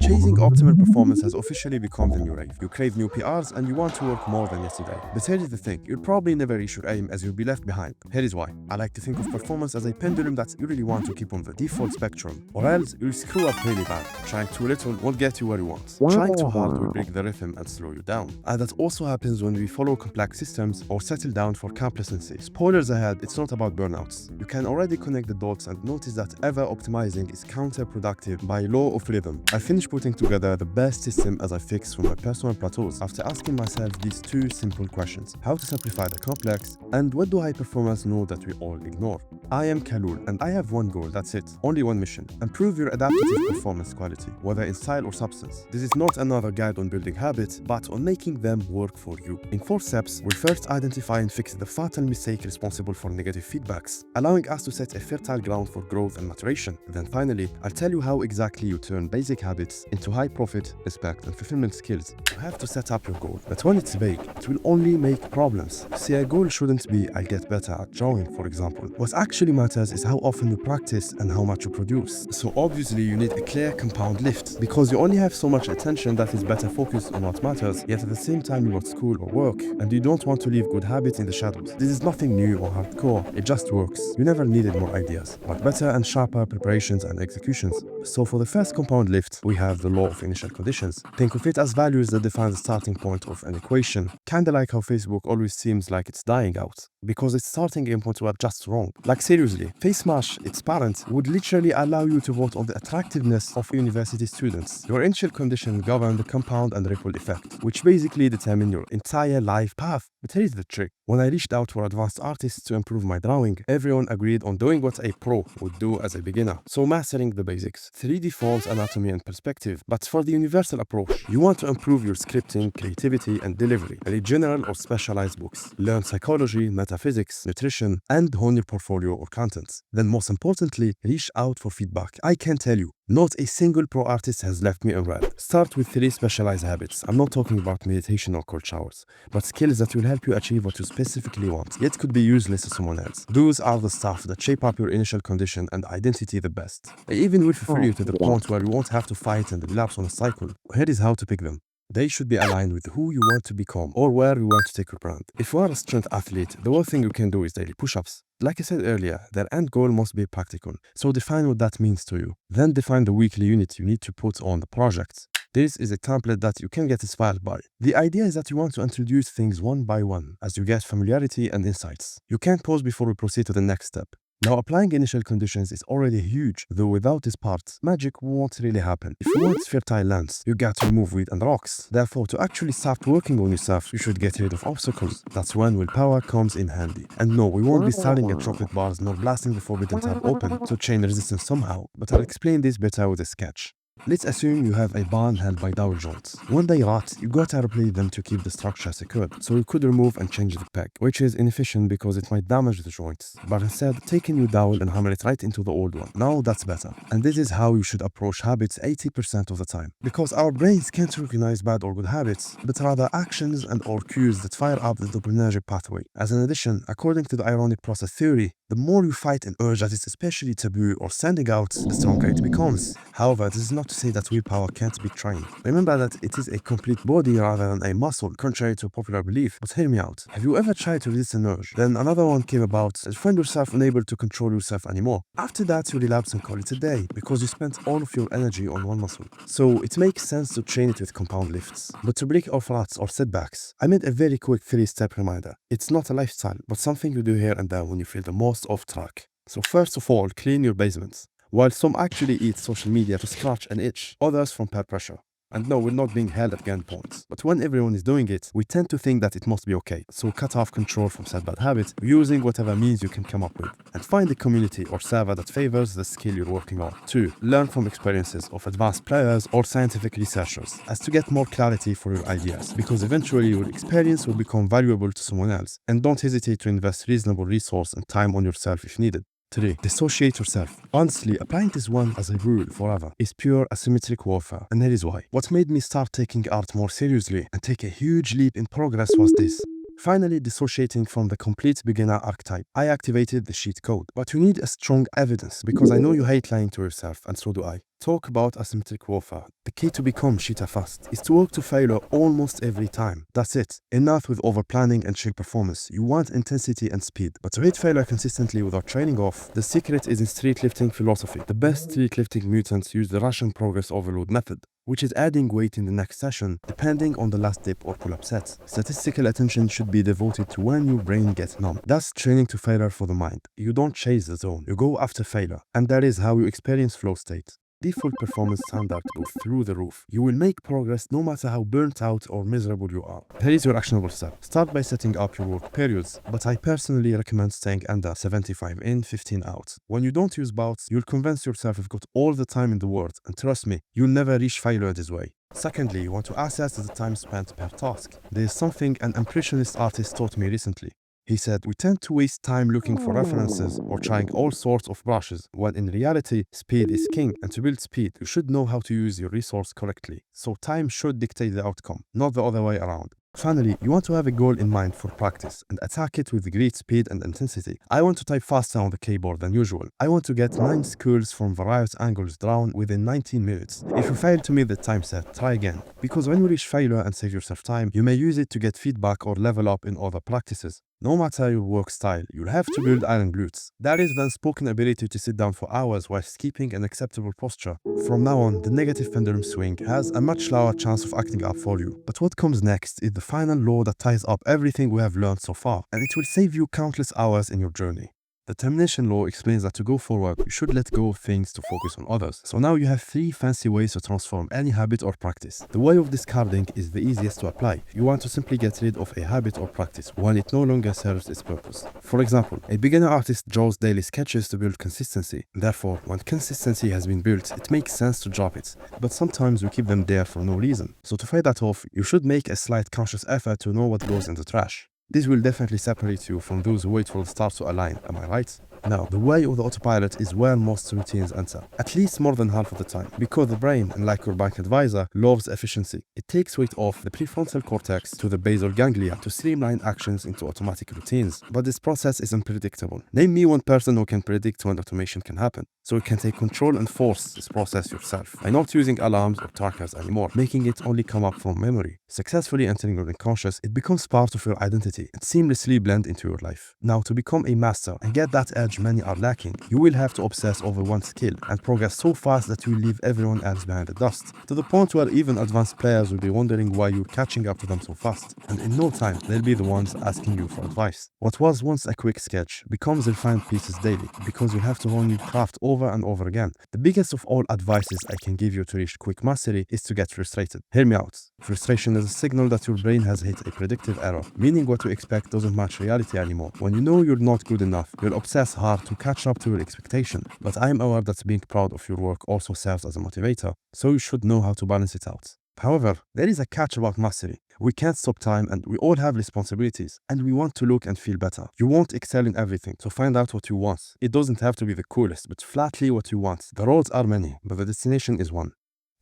Chasing optimal performance has officially become the new rave. You crave new PRs and you want to work more than yesterday. But here is the thing, you'll probably never reach your aim as you'll be left behind. Here is why. I like to think of performance as a pendulum that you really want to keep on the default spectrum, or else you'll screw up really bad. Trying too little won't get you where you want. Trying too hard will break the rhythm and slow you down. And that also happens when we follow complex systems or settle down for complacency. Spoilers ahead, it's not about burnouts. You can already connect the dots and notice that ever optimizing is counterproductive by law of rhythm. I finished putting together the best system as I fixed for my personal plateaus after asking myself these two simple questions: how to simplify the complex, and what do high performers know that we all ignore? I am Kalul and I have one goal, that's it, only one mission: improve your adaptive performance quality, whether in style or substance. This is not another guide on building habits, but on making them work for you. In 4 steps, we'll first identify and fix the fatal mistake responsible for negative feedbacks, allowing us to set a fertile ground for growth and maturation. Then finally, I'll tell you how exactly you turn basic habits into high profit, respect, and fulfillment skills. You have to set up your goal, but when it's vague, it will only make problems. See, a goal shouldn't be I'll get better at drawing, for example. What actually matters is how often you practice and how much you produce. So obviously you need a clear compound lift, because you only have so much attention that is better focused on what matters, yet at the same time you got school or work, and you don't want to leave good habits in the shadows. This is nothing new or hardcore, it just works. You never needed more ideas, but better and sharper preparations and executions. So for the first compound lift, we have the law of initial conditions. Think of it as values that define the starting point of an equation. Kinda like how Facebook always seems like it's dying out, because its starting inputs were just wrong. Like seriously, FaceMash, its parent, would literally allow you to vote on the attractiveness of university students. Your initial condition govern the compound and ripple effect, which basically determine your entire life path. But here's the trick. When I reached out for advanced artists to improve my drawing, everyone agreed on doing what a pro would do as a beginner. So mastering the basics, 3D forms, anatomy, and perspective. But for the universal approach, you want to improve your scripting, creativity, and delivery. Read general or specialized books. Learn psychology, metaphysics, nutrition, and hone your portfolio or content. Then most importantly, reach out for feedback. I can tell you, not a single pro artist has left me in red. Start with 3 specialized habits. I'm not talking about meditation or cold showers, but skills that will help you achieve what you specifically want, yet could be useless to someone else. Those are the stuff that shape up your initial condition and identity the best. They even will fulfill you to the point where you won't have to fight and relapse on a cycle. Here is how to pick them. They should be aligned with who you want to become or where you want to take your brand. If you are a strength athlete, the one thing you can do is daily push-ups. Like I said earlier, their end goal must be practical. So define what that means to you. Then define the weekly unit you need to put on the project. This is a template that you can get inspired by. The idea is that you want to introduce things one by one as you get familiarity and insights. You can't pause before we proceed to the next step. Now, applying initial conditions is already huge, though without this part, magic won't really happen. If you want fertile lands, you got to remove weed and rocks. Therefore, to actually start working on yourself, you should get rid of obstacles. That's when willpower comes in handy. And no, we won't be starting at chocolate bars nor blasting the forbidden tab open to chain resistance somehow, but I'll explain this better with a sketch. Let's assume you have a bond held by dowel joints. When they rot, you gotta replace them to keep the structure secured. So you could remove and change the peg, which is inefficient because it might damage the joints. But instead, take a new dowel and hammer it right into the old one. Now that's better. And this is how you should approach habits 80% of the time. Because our brains can't recognize bad or good habits, but rather actions and or cues that fire up the dopaminergic pathway. As an addition, according to the ironic process theory, the more you fight an urge that is especially taboo or standing out, the stronger it becomes. However, this is not to say that willpower can't be trained. Remember that it is a complete body rather than a muscle, contrary to popular belief. But hear me out. Have you ever tried to resist an urge? Then another one came about and find yourself unable to control yourself anymore. After that, you relapse and call it a day because you spent all of your energy on one muscle. So it makes sense to train it with compound lifts. But to break off ruts or setbacks, I made a very quick 3-step reminder. It's not a lifestyle, but something you do here and there when you feel the most off track. So first of all, clean your basements. While some actually eat social media to scratch an itch, others from peer pressure. And no, we're not being held at gunpoint. But when everyone is doing it, we tend to think that it must be okay. So cut off control from said bad habits using whatever means you can come up with. And find a community or server that favors the skill you're working on. 2. Learn from experiences of advanced players or scientific researchers as to get more clarity for your ideas. Because eventually your experience will become valuable to someone else. And don't hesitate to invest reasonable resource and time on yourself if needed. 3. Dissociate yourself. Honestly, applying this one as a rule forever is pure asymmetric warfare, and here is why. What made me start taking art more seriously and take a huge leap in progress was this. Finally, dissociating from the complete beginner archetype. I activated the cheat code, but you need a strong evidence because I know you hate lying to yourself, and so do I. Talk about asymmetric warfare. The key to become cheetah fast is to work to failure almost every time. That's it. Enough with over planning and chill performance. You want intensity and speed. But to hit failure consistently without training off, the secret is in street lifting philosophy. The best street lifting mutants use the Russian progress overload method, which is adding weight in the next session depending on the last dip or pull-up set. Statistical attention should be devoted to when your brain gets numb. That's training to failure for the mind. You don't chase the zone, you go after failure. And that is how you experience flow state. Default performance standards go through the roof. You will make progress no matter how burnt out or miserable you are. Here is your actionable step. Start by setting up your work periods, but I personally recommend staying under 75 in, 15 out. When you don't use bouts, you'll convince yourself you've got all the time in the world, and trust me, you'll never reach failure this way. Secondly, you want to assess the time spent per task. There is something an impressionist artist taught me recently. He said, we tend to waste time looking for references or trying all sorts of brushes, when in reality, speed is king, and to build speed, you should know how to use your resource correctly. So time should dictate the outcome, not the other way around. Finally, you want to have a goal in mind for practice and attack it with great speed and intensity. I want to type faster on the keyboard than usual. I want to get 9 scrolls from various angles down within 19 minutes. If you fail to meet the time set, try again. Because when you reach failure and save yourself time, you may use it to get feedback or level up in other practices. No matter your work style, you'll have to build iron glutes. That is the unspoken ability to sit down for hours while keeping an acceptable posture. From now on, the negative pendulum swing has a much lower chance of acting up for you. But what comes next is the final law that ties up everything we have learned so far, and it will save you countless hours in your journey. The termination law explains that to go forward, you should let go of things to focus on others. So now you have 3 fancy ways to transform any habit or practice. The way of discarding is the easiest to apply. You want to simply get rid of a habit or practice when it no longer serves its purpose. For example, a beginner artist draws daily sketches to build consistency. Therefore, when consistency has been built, it makes sense to drop it. But sometimes we keep them there for no reason. So to fight that off, you should make a slight conscious effort to know what goes in the trash. This will definitely separate you from those who wait for the stars to align, am I right? Now, the way of the autopilot is where most routines enter, at least more than half of the time, because the brain, unlike your bank advisor, loves efficiency. It takes weight off the prefrontal cortex to the basal ganglia to streamline actions into automatic routines. But this process is unpredictable. Name me one person who can predict when automation can happen, so you can take control and force this process yourself by not using alarms or trackers anymore, making it only come up from memory. Successfully entering your unconscious, it becomes part of your identity and seamlessly blend into your life. Now, to become a master and get that edge many are lacking, you will have to obsess over one skill and progress so fast that you will leave everyone else behind the dust, to the point where even advanced players will be wondering why you're catching up to them so fast, and in no time they'll be the ones asking you for advice. What was once a quick sketch becomes refined pieces daily, because you have to hone your craft over and over again. The biggest of all advices I can give you to reach quick mastery is to get frustrated. Hear me out. Frustration is a signal that your brain has hit a predictive error, meaning what you expect doesn't match reality anymore. When you know you're not good enough, you'll obsess hard to catch up to your expectation. But I'm aware that being proud of your work also serves as a motivator, so you should know how to balance it out. However, there is a catch about mastery. We can't stop time, and we all have responsibilities, and we want to look and feel better. You won't excel in everything, so find out what you want. It doesn't have to be the coolest, but flatly what you want. The roads are many, but the destination is one.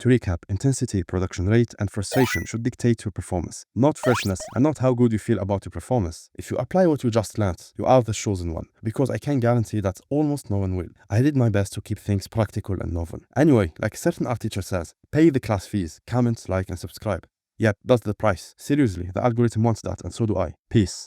To recap, intensity, production rate, and frustration should dictate your performance, not freshness and not how good you feel about your performance. If you apply what you just learned, you are the chosen one, because I can guarantee that almost no one will. I did my best to keep things practical and novel. Anyway, like a certain art teacher says, pay the class fees, comment, like, and subscribe. Yep, that's the price. Seriously, the algorithm wants that, and so do I. Peace.